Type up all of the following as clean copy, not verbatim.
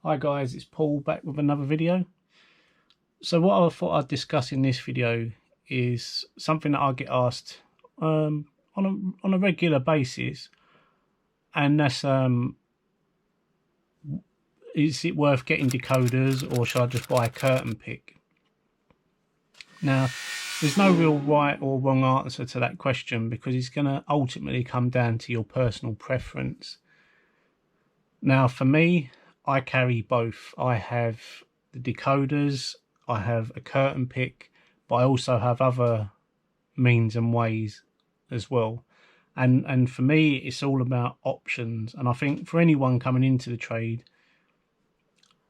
Hi guys, it's Paul back with another video. So what I thought I'd discuss in this video is something that I get asked on a regular basis, and that's is it worth getting decoders or should I just buy a curtain pick? Now, there's no real right or wrong answer to that question because it's going to ultimately come down to your personal preference. Now, for me, I carry both. I have the decoders, I have a curtain pick, but I also have other means and ways as well. And for me, it's all about options. And I think for anyone coming into the trade,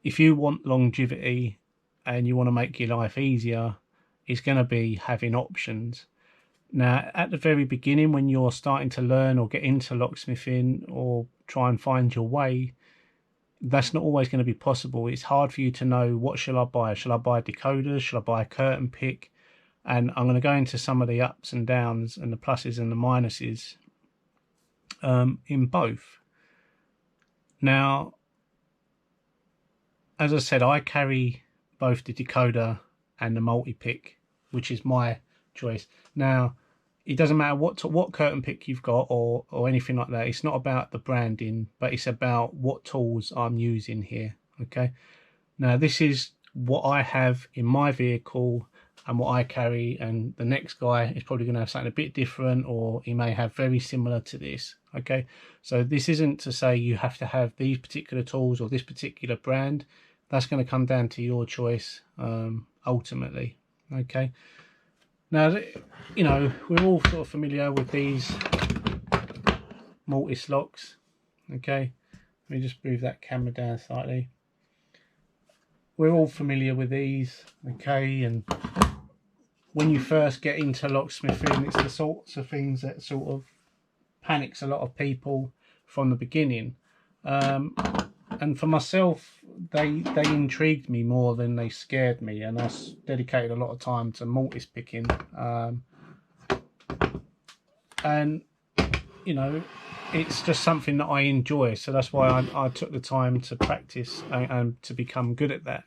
if you want longevity and you want to make your life easier, it's going to be having options. Now, at the very beginning, when you're starting to learn or get into locksmithing or try and find your way, that's not always going to be possible. It's hard for you to know, what shall I buy? Shall I buy decoders? Shall I buy a curtain pick? And I'm going to go into some of the ups and downs and the pluses and the minuses in both. Now, as I said, I carry both the decoder and the multi-pick, which is my choice. Now, it doesn't matter what curtain pick you've got or anything like that. It's not about the branding, but it's about what tools I'm using here. Okay. Now, this is what I have in my vehicle and what I carry, and the next guy is probably going to have something a bit different, or he may have very similar to this. Okay. So this isn't to say you have to have these particular tools or this particular brand. That's going to come down to your choice ultimately. Okay. Now, you know, we're all sort of familiar with these Mortice locks. Okay, let me just move that camera down slightly. We're all familiar with these. Okay, and when you first get into locksmithing, it's the sorts of things that sort of panics a lot of people from the beginning. And for myself, they intrigued me more than they scared me, and I dedicated a lot of time to mortise picking. And you know, it's just something that I enjoy, so that's why I took the time to practice and to become good at that.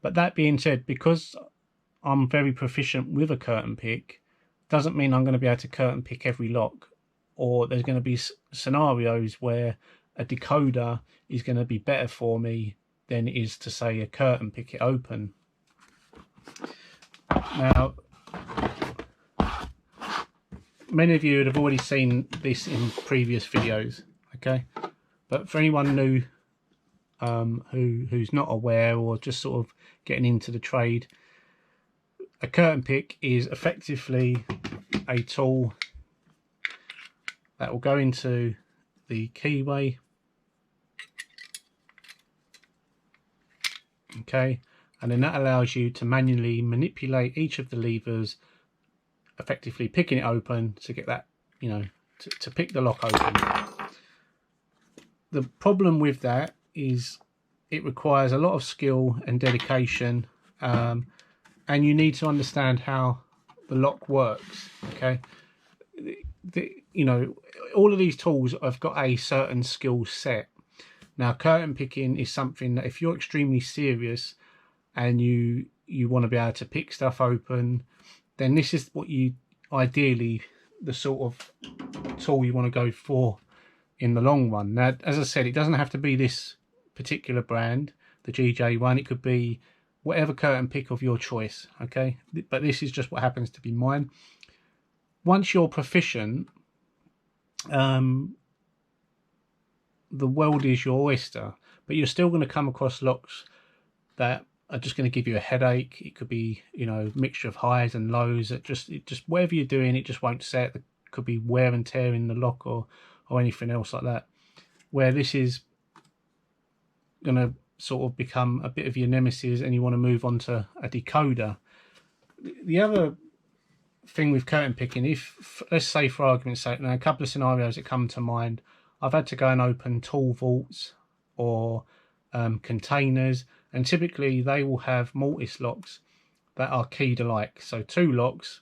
But that being said, because I'm very proficient with a curtain pick, doesn't mean I'm going to be able to curtain pick every lock, or there's going to be scenarios where a decoder is going to be better for me than it is to, say, a curtain pick it open. Now, many of you would have already seen this in previous videos, okay? But for anyone new who's not aware or just sort of getting into the trade, a curtain pick is effectively a tool that will go into the keyway, okay, and then that allows you to manually manipulate each of the levers, effectively picking it open to get that, you know, to pick the lock open. The problem with that is it requires a lot of skill and dedication, and you need to understand how the lock works. Okay, you know, all of these tools have got a certain skill set. Now, curtain picking is something that if you're extremely serious and you want to be able to pick stuff open, then this is what you ideally, the sort of tool you want to go for in the long run. Now, as I said, it doesn't have to be this particular brand, the GJ one. It could be whatever curtain pick of your choice, okay? But this is just what happens to be mine. Once you're proficient, the world is your oyster, but you're still going to come across locks that are just going to give you a headache. It could be, you know, mixture of highs and lows. It just whatever you're doing, it just won't set. It could be wear and tear in the lock or anything else like that, where this is going to sort of become a bit of your nemesis and you want to move on to a decoder. The other thing with curtain picking, if, let's say for argument's sake, now a couple of scenarios that come to mind, I've had to go and open tool vaults or containers, and typically they will have mortise locks that are keyed alike. So two locks,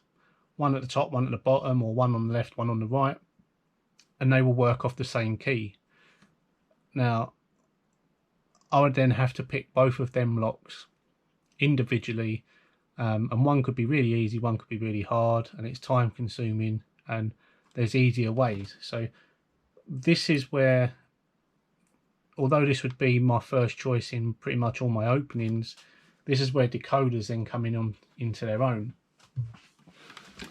one at the top, one at the bottom, or one on the left, one on the right, and they will work off the same key. Now, I would then have to pick both of them locks individually, and one could be really easy, one could be really hard, and it's time consuming, and there's easier ways. So this is where, although this would be my first choice in pretty much all my openings, this is where decoders then come in into their own.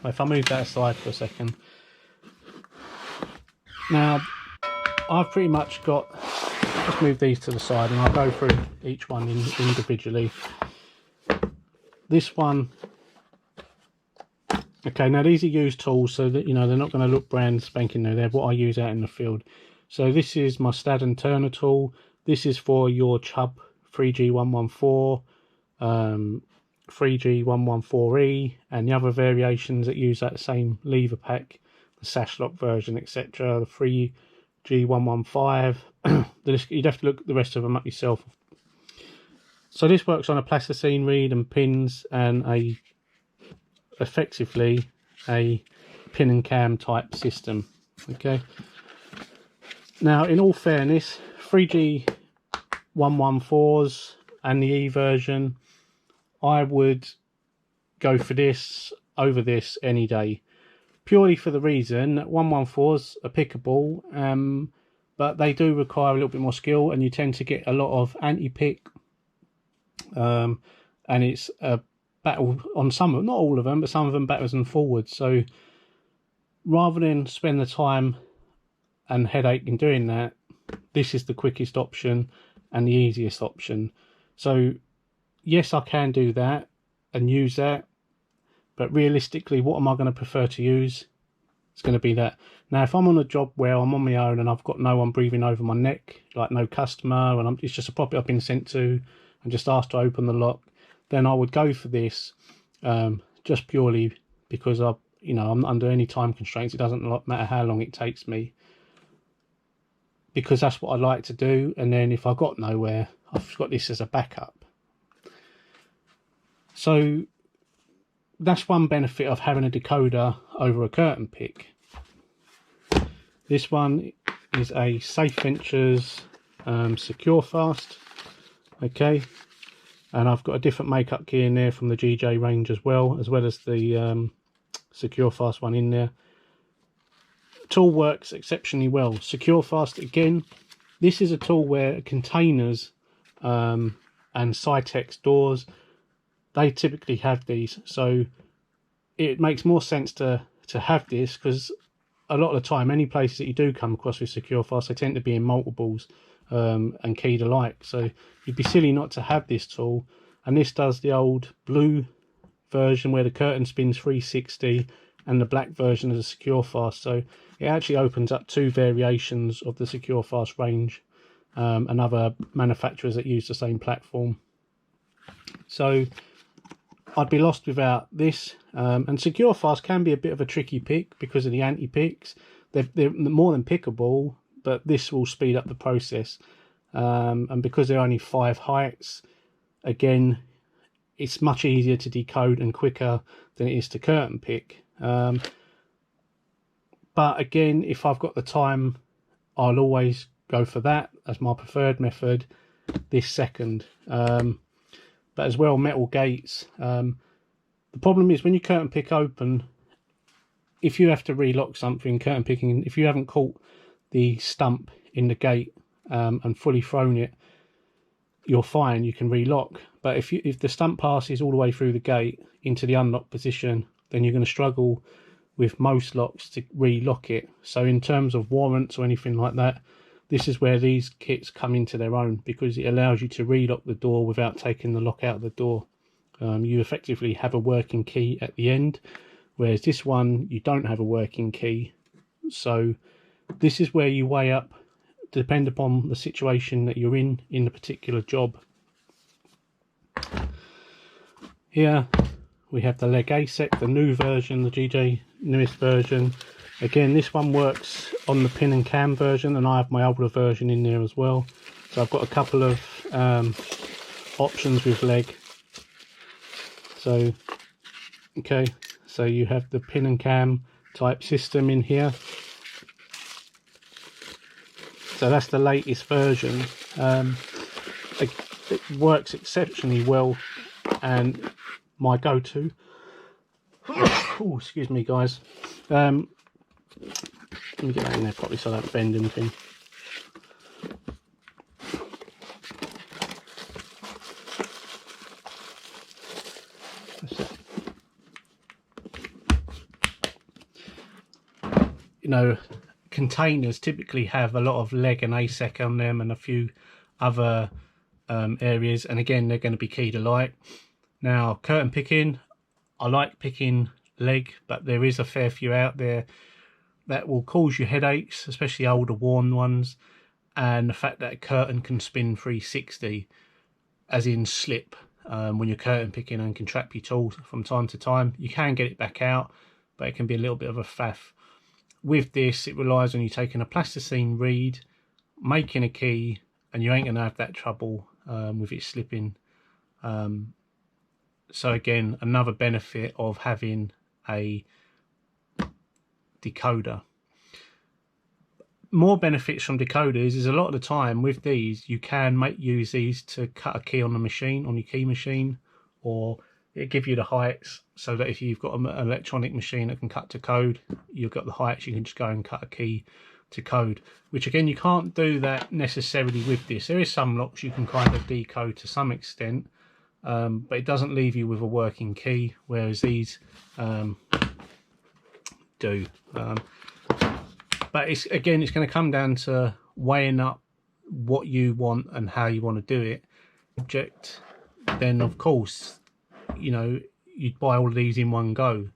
If I move that aside for a second, now I've pretty much got, let's move these to the side and I'll go through each one individually. This one, okay, now these are used tools, so that, you know, they're not going to look brand spanking new. They're what I use out in the field. So this is my Stad and Turner tool. This is for your Chubb 3G114, 3G114E, and the other variations that use that same lever pack, the sash lock version, etc. The 3G115. You'd have to look the rest of them up yourself. So this works on a plasticine reed and pins, and effectively a pin and cam type system. Okay. Now, in all fairness, 3G114s and the E version, I would go for this over this any day, purely for the reason that 114s are pickable, but they do require a little bit more skill, and you tend to get a lot of anti-pick, and it's a battle on some of, not all of them, but some of them backwards and forwards. So rather than spend the time and headache in doing that, this is the quickest option and the easiest option. So yes, I can do that and use that, but realistically, what am I going to prefer to use? It's going to be that. Now, if I'm on a job where I'm on my own and I've got no one breathing over my neck, like no customer, and it's just a property I've been sent to and just asked to open the lock, then I would go for this, just purely because I'm not under any time constraints. It doesn't matter how long it takes me, because that's what I like to do. And then if I got nowhere, I've got this as a backup. So that's one benefit of having a decoder over a curtain pick. This one is a Safe Ventures Secure Fast. Okay, and I've got a different makeup key in there from the GJ range as well as the Secure Fast one in there. Tool works exceptionally well. Secure Fast, again, this is a tool where containers and Cytex doors, they typically have these, so it makes more sense to have this, because a lot of the time, any places that you do come across with Secure Fast, they tend to be in multiples and keyed alike, so you'd be silly not to have this tool. And this does the old blue version where the curtain spins 360, and the black version of the Secure Fast, so it actually opens up two variations of the Secure Fast range, and other manufacturers that use the same platform. So I'd be lost without this, and Secure Fast can be a bit of a tricky pick because of the anti-picks. They're more than pickable, but this will speed up the process, and because there are only 5 heights, again, it's much easier to decode and quicker than it is to curtain pick. But again, if I've got the time, I'll always go for that as my preferred method, this second. But as well, metal gates. The problem is when you curtain pick open, if you have to relock something, curtain picking, if you haven't caught the stump in the gate and fully thrown it, you're fine, you can relock. But if the stump passes all the way through the gate into the unlocked position, then you're going to struggle with most locks to relock it. So in terms of warrants or anything like that, this is where these kits come into their own, because it allows you to relock the door without taking the lock out of the door. You effectively have a working key at the end, whereas this one, you don't have a working key. So this is where you weigh up, depend upon the situation that you're in the particular job. Here we have the leg ASEC, the new version, the GJ newest version. Again, this one works on the pin and cam version, and I have my older version in there as well. So I've got a couple of options with leg. So, okay, so you have the pin and cam type system in here. So that's the latest version. it works exceptionally well, and my go-to. Oh, excuse me, guys. Let me get that in there properly so I don't bend anything. That's it. You know, containers typically have a lot of leg and ASEC on them and a few other areas, and again they're going to be keyed alike. Now, curtain picking, I like picking leg, but there is a fair few out there that will cause you headaches, especially older worn ones, and the fact that a curtain can spin 360, as in slip, when you're curtain picking, and can trap your tool from time to time. You can get it back out, but it can be a little bit of a faff. With this, it relies on you taking a plasticine reed, making a key, and you ain't going to have that trouble with it slipping. So again, another benefit of having a decoder. More benefits from decoders is a lot of the time with these, you can use these to cut a key on the machine, on your key machine, or it give you the heights so that if you've got an electronic machine that can cut to code, you've got the heights, you can just go and cut a key to code, which again, you can't do that necessarily with this. There is some locks you can kind of decode to some extent, but it doesn't leave you with a working key, whereas these do. But it's going to come down to weighing up what you want and how you want to do it. Object, then of course, you know, you'd buy all of these in one go,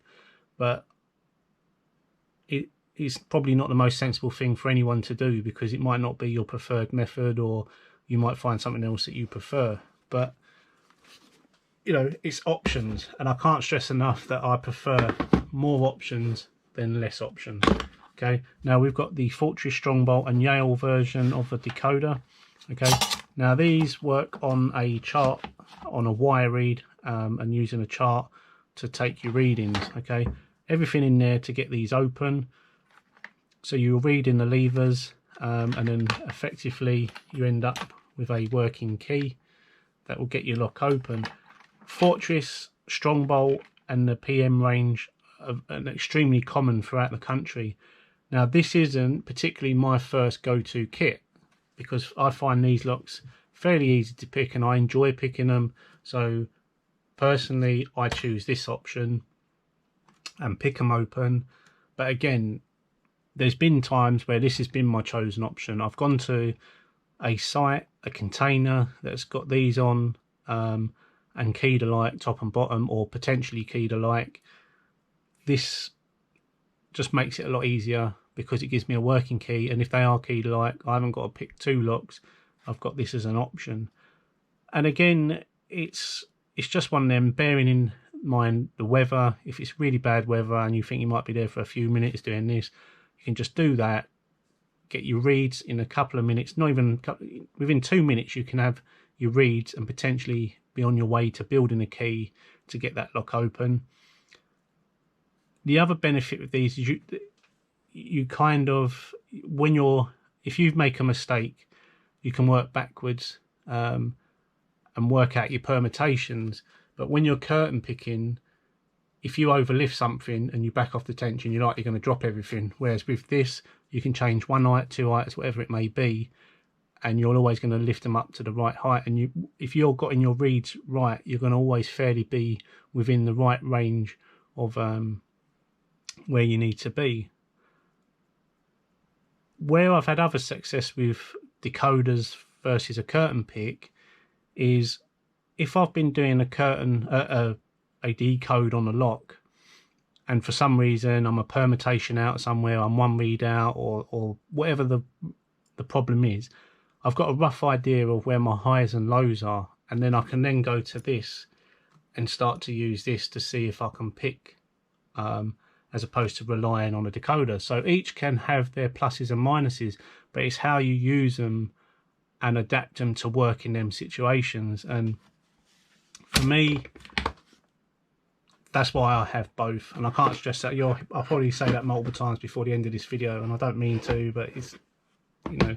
but it's probably not the most sensible thing for anyone to do, because it might not be your preferred method, or you might find something else that you prefer. But you know, it's options, and I can't stress enough that I prefer more options than less options. Okay, now we've got the Fortress, Strongbolt and Yale version of the decoder. Okay, now these work on a chart, on a wire read, and using a chart to take your readings. Okay, everything in there to get these open. So you're reading the levers, and then effectively you end up with a working key that will get your lock open. Fortress, Strongbolt and the PM range are extremely common throughout the country. Now, this isn't particularly my first go-to kit, because I find these locks fairly easy to pick and I enjoy picking them. So personally, I choose this option and pick them open. But again, there's been times where this has been my chosen option. I've gone to a site, a container that's got these on, and keyed alike top and bottom, or potentially keyed alike. This just makes it a lot easier because it gives me a working key, and if they are keyed alike, I haven't got to pick two locks. I've got this as an option. And again, it's just one of them, bearing in mind the weather. If it's really bad weather and you think you might be there for a few minutes doing this, you can just do that, get your reads in a couple of minutes. Not even within 2 minutes you can have your reads and potentially be on your way to building a key to get that lock open. The other benefit with these is you kind of, if you make a mistake, you can work backwards and work out your permutations. But when you're curtain picking, if you overlift something and you back off the tension, you're likely going to drop everything. Whereas with this, you can change one height, two heights, whatever it may be, and you're always going to lift them up to the right height. And if you're getting your reads right, you're going to always fairly be within the right range of where you need to be. Where I've had other success with decoders versus a curtain pick is if I've been doing a decode on a lock, and for some reason I'm a permutation out somewhere, I'm one read out, or whatever the problem is, I've got a rough idea of where my highs and lows are, and then I can then go to this and start to use this to see if I can pick, as opposed to relying on a decoder. So each can have their pluses and minuses, but it's how you use them and adapt them to work in them situations. And for me, that's why I have both, and I can't stress that. I'll probably say that multiple times before the end of this video, and I don't mean to, but it's, you know,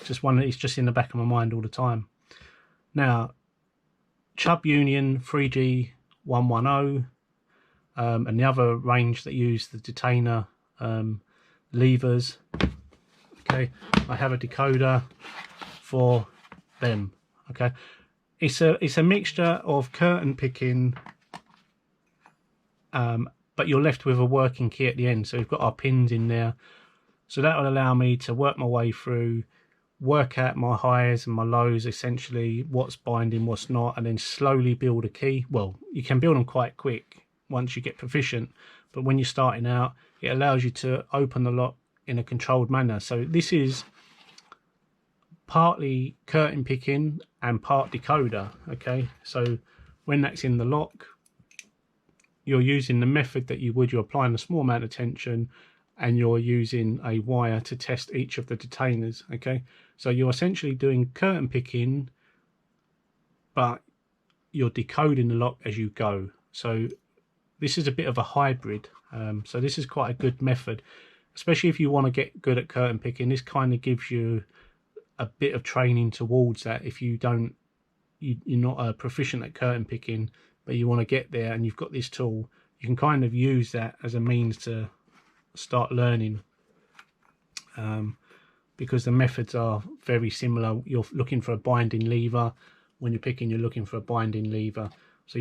just one. It's just in the back of my mind all the time. Now, Chubb Union 3G110 and the other range that use the detainer levers. Okay, I have a decoder for them. Okay, it's a mixture of curtain picking, but you're left with a working key at the end. So we've got our pins in there, so that will allow me to work my way through, work out my highs and my lows, essentially what's binding, what's not, and then slowly build a key. Well, you can build them quite quick once you get proficient, but when you're starting out, it allows you to open the lock in a controlled manner. So this is partly curtain picking and part decoder. Okay, so when that's in the lock, you're using the method that you would. You're applying a small amount of tension and you're using a wire to test each of the detainers. Okay, so you're essentially doing curtain picking, but you're decoding the lock as you go. So this is a bit of a hybrid. So this is quite a good method, especially if you want to get good at curtain picking. This kind of gives you a bit of training towards that. If you don't, you're not proficient at curtain picking, but you want to get there and you've got this tool, you can kind of use that as a means to start learning, because the methods are very similar. You're looking for a binding lever. When you're picking, you're looking for a binding lever. So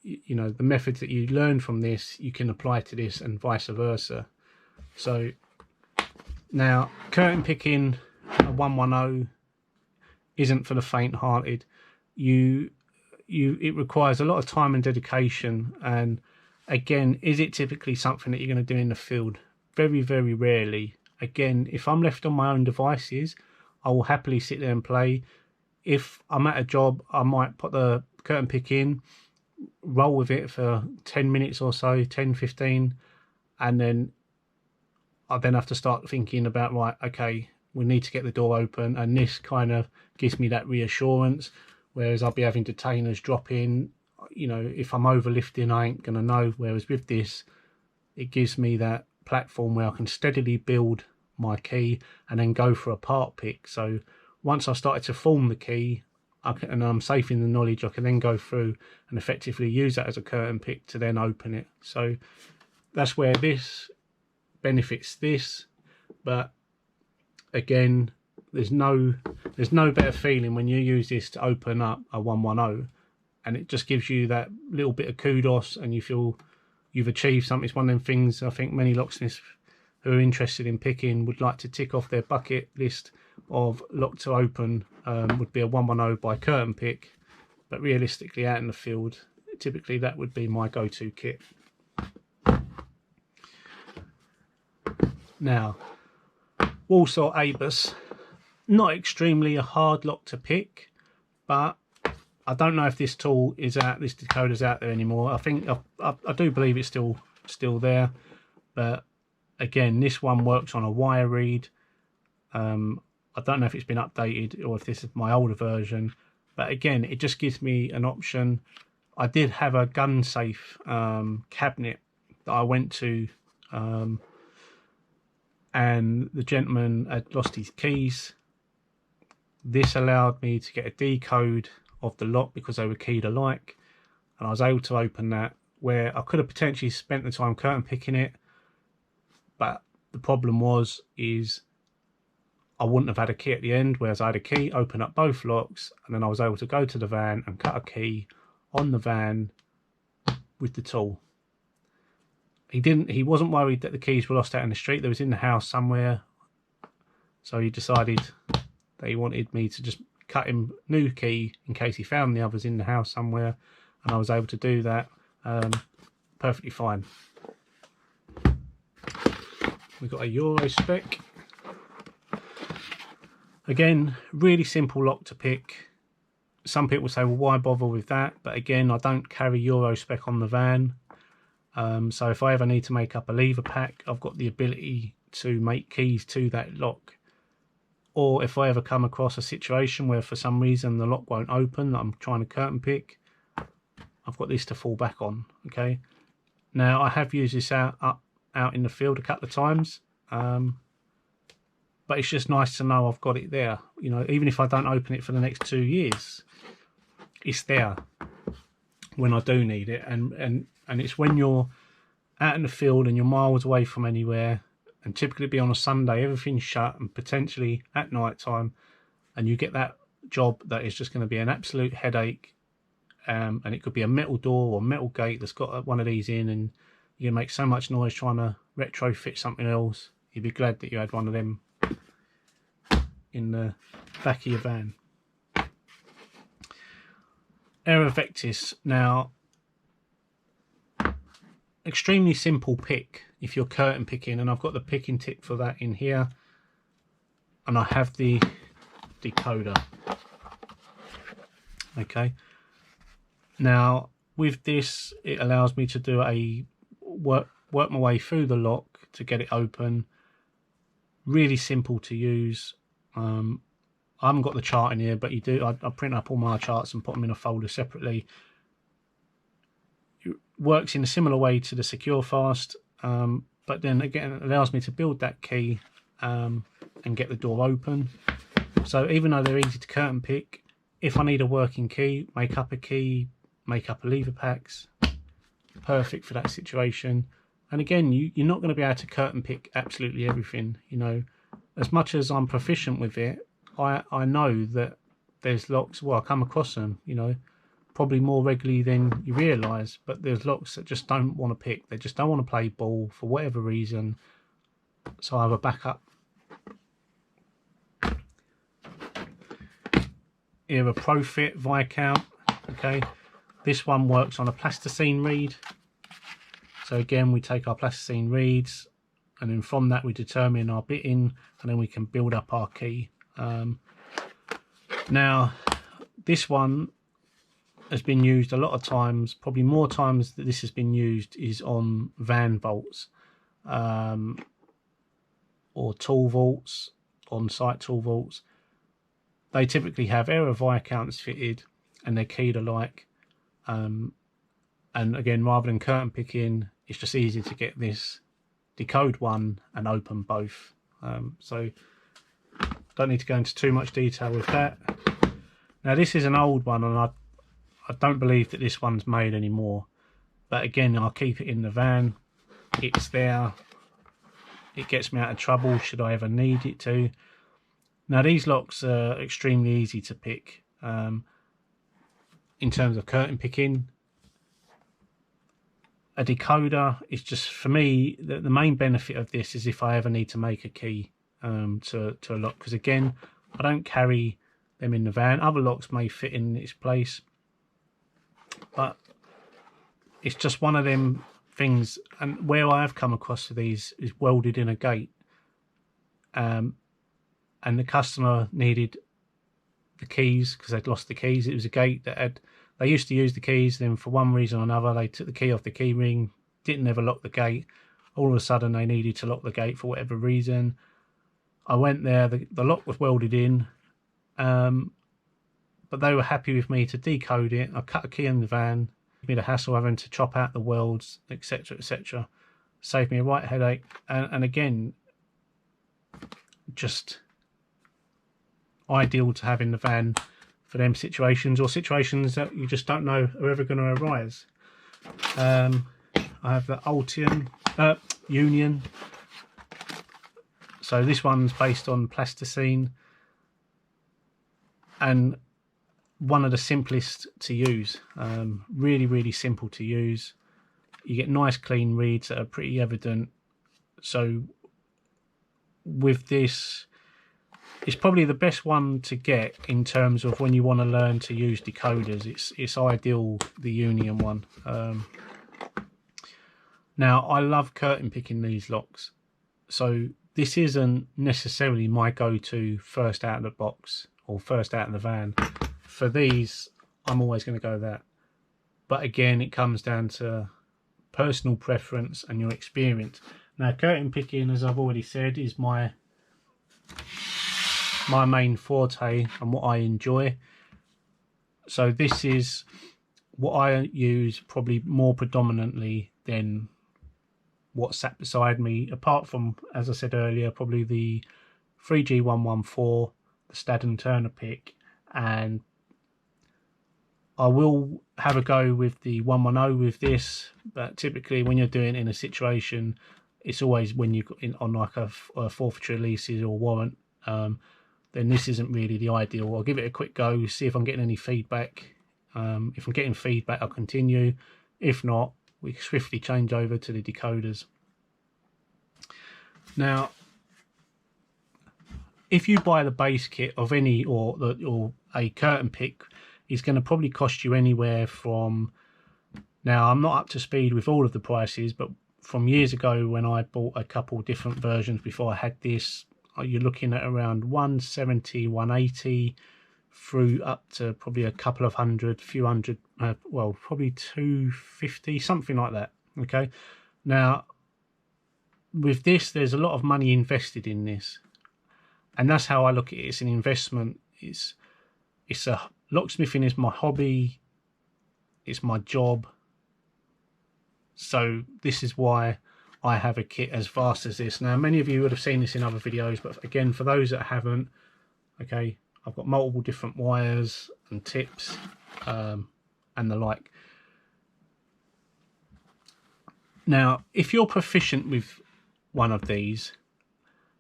you know, the methods that you learn from this, you can apply to this and vice versa. So now, curtain picking a 110 isn't for the faint-hearted. It requires a lot of time and dedication, and again, is it typically something that you're going to do in the field? Very, very rarely. Again, if I'm left on my own devices, I will happily sit there and play. If I'm at a job, I might put the curtain pick in, roll with it for 10 minutes or so, 10, 15, and then I then have to start thinking about, right, okay, we need to get the door open, and this kind of gives me that reassurance, whereas I'll be having detainers drop in. You know, if I'm overlifting, I ain't gonna know, whereas with this, it gives me that platform where I can steadily build my key and then go for a part pick. So once I've started to form the key, and I'm safe in the knowledge, I can then go through and effectively use that as a curtain pick to then open it. So that's where this benefits this. But again, there's no better feeling when you use this to open up a 110, and it just gives you that little bit of kudos and you feel you've achieved something. It's one of them things I think many locksmiths who are interested in picking would like to tick off their bucket list of lock to open. Would be a 110 by curtain pick, but realistically out in the field, typically that would be my go-to kit. Now, Walsall Abus, not extremely a hard lock to pick, but I don't know if this tool is out, this decoder's out there anymore. I think I do believe it's still there, but again, this one works on a wire read. I don't know if it's been updated or if this is my older version, but again, it just gives me an option. I did have a gun safe cabinet that I went to, and the gentleman had lost his keys. This allowed me to get a decode of the lock because they were keyed alike, and I was able to open that, where I could have potentially spent the time curtain picking it, but the problem is I wouldn't have had a key at the end, whereas I had a key, open up both locks, and then I was able to go to the van and cut a key on the van with the tool. He wasn't worried that the keys were lost out in the street. They was in the house somewhere, so he decided that he wanted me to just cut him a new key in case he found the others in the house somewhere, and I was able to do that perfectly fine. We've got a Euro spec. Again, really simple lock to pick. Some people say, well, why bother with that? But again, I don't carry Euro spec on the van. So if I ever need to make up a lever pack, I've got the ability to make keys to that lock. Or if I ever come across a situation where for some reason the lock won't open, I'm trying to curtain pick, I've got this to fall back on. Okay. Now I have used this out in the field a couple of times, but it's just nice to know I've got it there. You know, even if I don't open it for the next 2 years, it's there when I do need it, and it's when you're out in the field and you're miles away from anywhere, and typically be on a Sunday, everything's shut and potentially at night time, and you get that job that is just going to be an absolute headache, and it could be a metal door or metal gate that's got one of these in, and you make so much noise trying to retrofit something else. You'd be glad that you had one of them in the back of your van. Aerovectis. Now, extremely simple pick if you're curtain picking, and I've got the picking tip for that in here, and I have the decoder. Okay, now with this it allows me to do a work my way through the lock to get it open. Really simple to use. I haven't got the chart in here, but you do. I print up all my charts and put them in a folder separately. It works in a similar way to the Secure Fast, but then again it allows me to build that key and get the door open. So even though they're easy to curtain pick, if I need a working key, make up a lever packs, perfect for that situation. And again, you're not going to be able to curtain pick absolutely everything. You know, as much as I'm proficient with it, I know that there's locks. Well, I come across them, you know, probably more regularly than you realise. But there's locks that just don't want to pick. They just don't want to play ball for whatever reason. So I have a backup. Here a Profit Viscount. Okay, this one works on a plasticine reed. So again, we take our plasticine reeds, and then from that we determine our bitting, and then we can build up our key. Now, this one has been used a lot of times. Probably more times that this has been used is on van vaults, or tool vaults, on-site tool vaults. They typically have error viscounts fitted, and they're keyed alike. And again, rather than curtain picking, it's just easy to get this, decode one and open both. So don't need to go into too much detail with that. Now this is an old one, and I don't believe that this one's made anymore, but again, I'll keep it in the van. It's there. It gets me out of trouble should I ever need it to. Now these locks are extremely easy to pick in terms of curtain picking. A decoder is just, for me, the main benefit of this is if I ever need to make a key to a lock, because again, I don't carry them in the van. Other locks may fit in its place, but it's just one of them things. And where I have come across these is welded in a gate, and the customer needed the keys because they'd lost the keys. It was a gate that they used to use the keys, then for one reason or another they took the key off the key ring, didn't ever lock the gate. All of a sudden they needed to lock the gate for whatever reason. I went there, the lock was welded in, but they were happy with me to decode it. I cut a key in the van, gave me the hassle having to chop out the welds, etc, etc. Saved me a right headache. And again, just ideal to have in the van for them situations, or situations that you just don't know are ever going to arise. I have the Union. So this one's based on plasticine, and one of the simplest to use. Really, really simple to use. You get nice clean reads that are pretty evident. So with this, it's probably the best one to get in terms of when you want to learn to use decoders. It's ideal, the Union one. Now, I love curtain picking these locks, so this isn't necessarily my go-to first out of the box or first out of the van. For these, I'm always going to go that. But again, it comes down to personal preference and your experience. Now, curtain picking, as I've already said, is my main forte and what I enjoy. So this is what I use probably more predominantly than what sat beside me, apart from, as I said earlier, probably the 3G114, the Staden Turner pick, and I will have a go with the 110 with this, but typically when you're doing it in a situation, it's always when you're on like a forfeiture leases or warrant, then this isn't really the ideal. I'll give it a quick go, see if I'm getting any feedback. If I'm getting feedback, I'll continue. If not, we swiftly change over to the decoders. Now, if you buy the base kit of any or a curtain pick, it's going to probably cost you anywhere from, now I'm not up to speed with all of the prices, but from years ago when I bought a couple different versions before I had this, you're looking at around 170, 180 through up to probably a couple of hundred, few hundred, well, probably 250, something like that. Okay, now with this, there's a lot of money invested in this, and that's how I look at it. It's an investment. It's a locksmithing is my hobby. It's my job. So this is why I have a kit as vast as this. Now, many of you would have seen this in other videos, but again, for those that haven't, okay, I've got multiple different wires and tips and the like. Now, if you're proficient with one of these,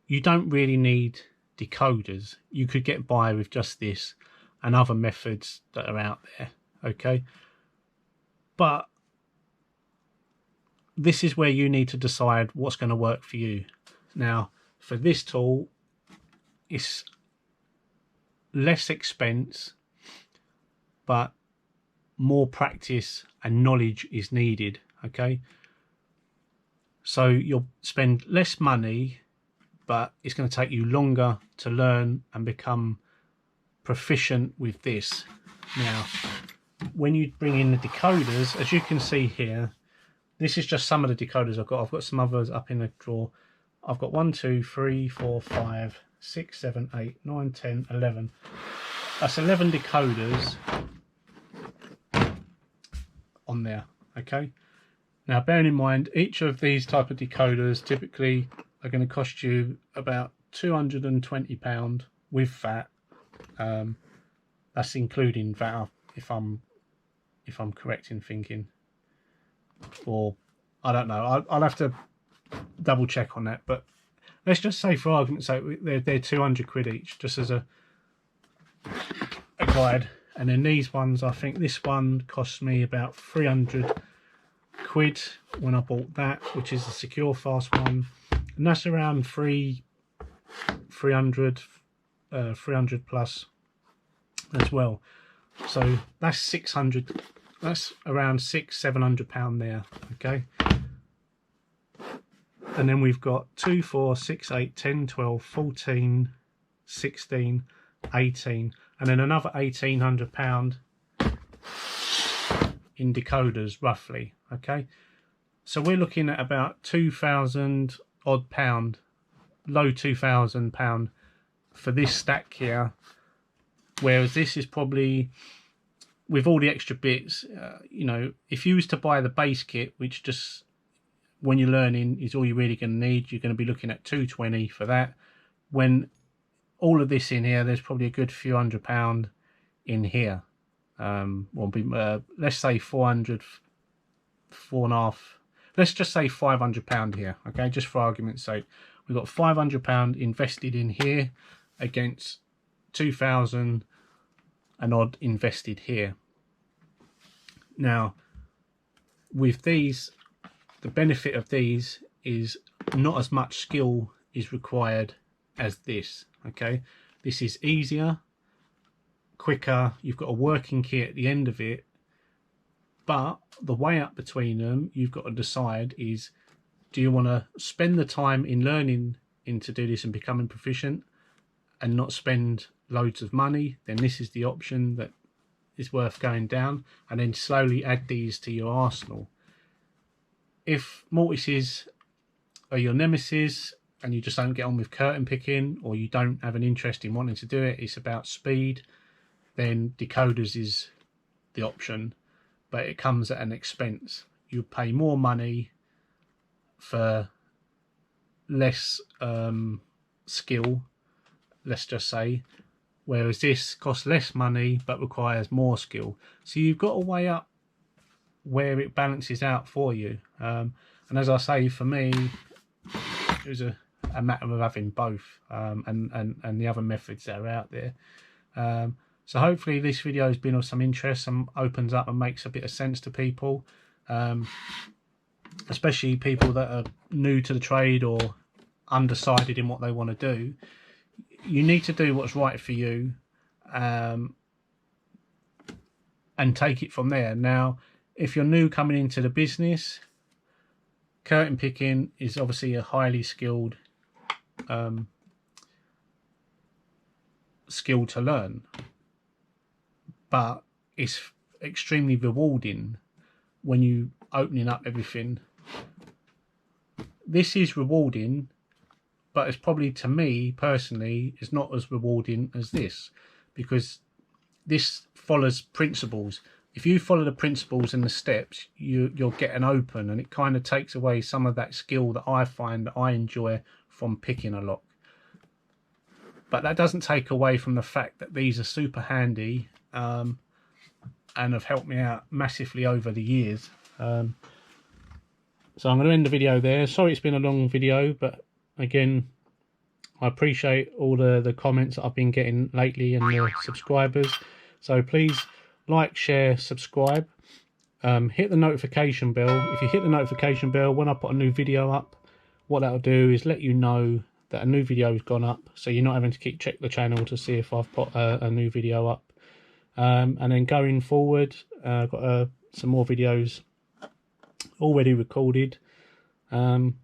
you don't really need decoders. You could get by with just this and other methods that are out there, okay? But this is where you need to decide what's going to work for you. Now, for this tool, it's less expense, but more practice and knowledge is needed, okay? So you'll spend less money, but it's going to take you longer to learn and become proficient with this. Now, when you bring in the decoders, as you can see here, this is just some of the decoders I've got. I've got some others up in the drawer. I've got 1, 2, 3, 4, 5, 6, 7, 8, 9, 10, 11. That's 11 decoders on there, okay? Now, bearing in mind, each of these type of decoders typically are going to cost you about £220 with VAT. That's including VAT, if I'm correct in thinking, or I don't know. I'll have to double check on that. But let's just say, for argument's sake, they're 200 quid each, just as a guide. And then these ones, I think this one cost me about 300 quid when I bought that, which is the secure fast one, and that's around 300 plus as well. So that's 600, that's around £600-700 there, okay? And then we've got 2, 4, 6, 8, 10, 12, 14, 16, 18, and then another £1,800 in decoders, roughly, okay? So we're looking at about 2,000 odd pound, low £2,000 for this stack here, whereas this is probably, with all the extra bits, you know, if you was to buy the base kit, which just when you're learning is all you're really going to need, you're going to be looking at 220 for that. When all of this in here, there's probably a good few £100 in here. Let's say 400, 4.5, let's just say £500 here, okay, just for argument's sake. We've got £500 invested in here against 2,000 and odd invested here. Now, with these, the benefit of these is not as much skill is required as this, okay? This is easier, quicker, you've got a working key at the end of it, but the way up between them, you've got to decide is, do you want to spend the time in learning to do this and becoming proficient and not spend loads of money? Then this is the option that is worth going down, and then slowly add these to your arsenal. If mortices are your nemesis and you just don't get on with curtain picking, or you don't have an interest in wanting to do it, it's about speed, then decoders is the option, but it comes at an expense. You pay more money for less skill, let's just say, whereas this costs less money but requires more skill. So you've got to weigh up where it balances out for you. And as I say, for me, it was a matter of having both, and the other methods that are out there. So hopefully this video has been of some interest and opens up and makes a bit of sense to people, especially people that are new to the trade or undecided in what they want to do. You need to do what's right for you, and take it from there. Now, if you're new coming into the business, curtain picking is obviously a highly skilled skill to learn, but it's extremely rewarding when you opening up everything. This is rewarding, but it's probably, to me personally, is not as rewarding as this, because this follows principles. If you follow the principles and the steps, you'll get an open, and it kind of takes away some of that skill that I find that I enjoy from picking a lock. But that doesn't take away from the fact that these are super handy, and have helped me out massively over the years. So I'm going to end the video there. Sorry it's been a long video, but again, I appreciate all the comments that I've been getting lately and the subscribers. So please like, share, subscribe, hit the notification bell. If you hit the notification bell when I put a new video up, what that'll do is let you know that a new video has gone up, so you're not having to keep check the channel to see if I've put a new video up. And then going forward, I've got some more videos already recorded. But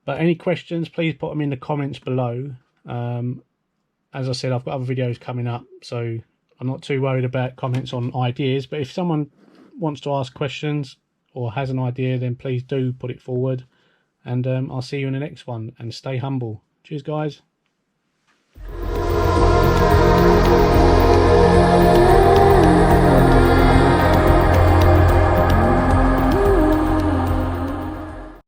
any questions, please put them in the comments below. As I said, I've got other videos coming up, so I'm not too worried about comments on ideas. But if someone wants to ask questions or has an idea, then please do put it forward. And I'll see you in the next one, and stay humble. Cheers, guys.